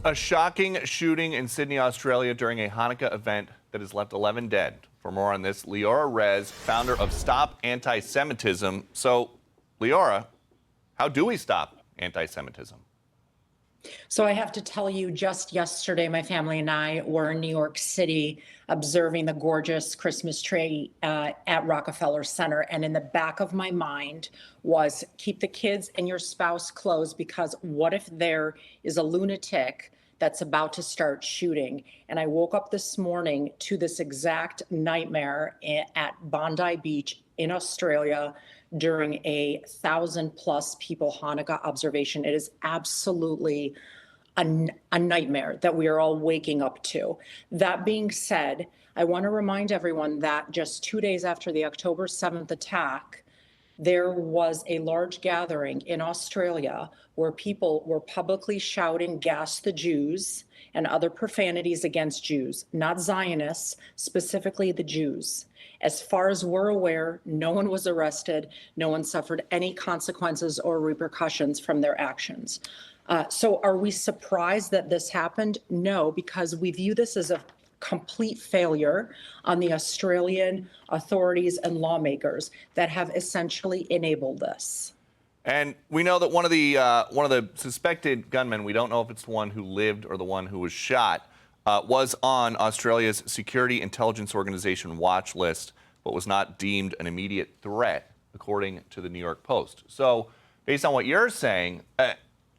A shocking shooting in Sydney, Australia during a Hanukkah event that has left 11 dead. For more on this, Leora Rez, founder of Stop Anti-Semitism. So, Leora, how do we stop anti-Semitism? So I have to tell you, just yesterday, my family and I were in New York City observing the gorgeous Christmas tree at Rockefeller Center. And in the back of my mind was keep the kids and your spouse close, because what if there is a lunatic that's about to start shooting? And I woke up this morning to this exact nightmare at Bondi Beach in Australia during a 1,000+ people Hanukkah observation. It is absolutely a nightmare that we are all waking up to. That being said, I want to remind everyone that just 2 days after the October 7th attack, there was a large gathering in Australia where people were publicly shouting "Gas the Jews" and other profanities against Jews, not Zionists, specifically the Jews. As far as we're aware, no one was arrested, no one suffered any consequences or repercussions from their actions. So are we surprised that this happened? No, because we view this as a complete failure on the Australian authorities and lawmakers that have essentially enabled this. And we know that one of the suspected gunmen, we don't know if it's the one who lived or the one who was shot, was on Australia's Security Intelligence Organization watch list, but was not deemed an immediate threat, according to the New York Post. So, based on what you're saying,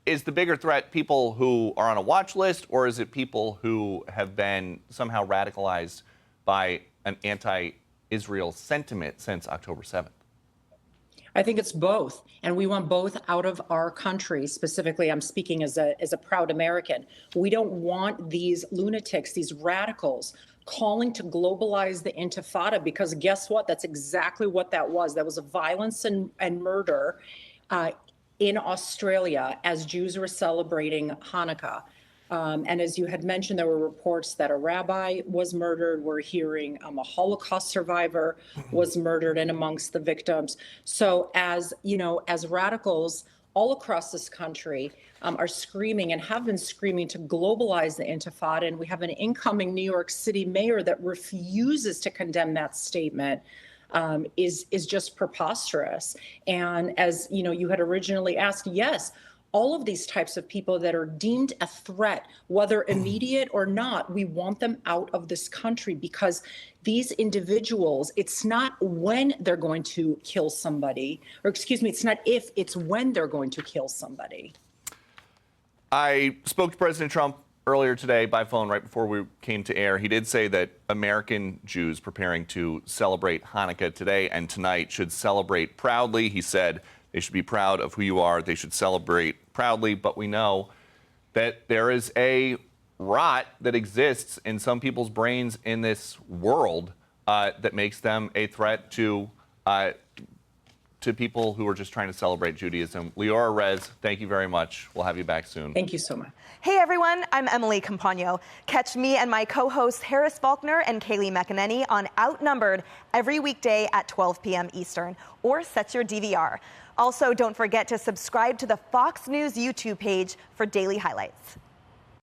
is the bigger threat people who are on a watch list, or is it people who have been somehow radicalized by an anti-Israel sentiment since October 7th? I think it's both, and we want both out of our country. Specifically, I'm speaking as a proud American. We don't want these lunatics, these radicals, calling to globalize the Intifada, because guess what? That's exactly what that was. That was a violence and murder in Australia as Jews were celebrating Hanukkah. And as you had mentioned, there were reports that a rabbi was murdered. We're hearing a Holocaust survivor was murdered in amongst the victims. So as you know, as radicals all across this country are screaming and have been screaming to globalize the Intifada, and we have an incoming New York City mayor that refuses to condemn that statement, is just preposterous. And as you know, you had originally asked, yes, all of these types of people that are deemed a threat, whether immediate or not, we want them out of this country, because these individuals, it's not when they're going to kill somebody, or excuse me, it's not if, it's when they're going to kill somebody. I spoke to President Trump earlier today by phone right before we came to air. He did say that American Jews preparing to celebrate Hanukkah today and tonight should celebrate proudly. He said they should be proud of who you are. They should celebrate proudly. But we know that there is a rot that exists in some people's brains in this world that makes them a threat to people who are just trying to celebrate Judaism. Leora Rez, thank you very much. We'll have you back soon. Thank you so much. Hey everyone, I'm Emily Campagno. Catch me and my co-hosts Harris Faulkner and Kaylee McEnany on Outnumbered every weekday at 12 p.m. Eastern, or set your DVR. Also, don't forget to subscribe to the Fox News YouTube page for daily highlights.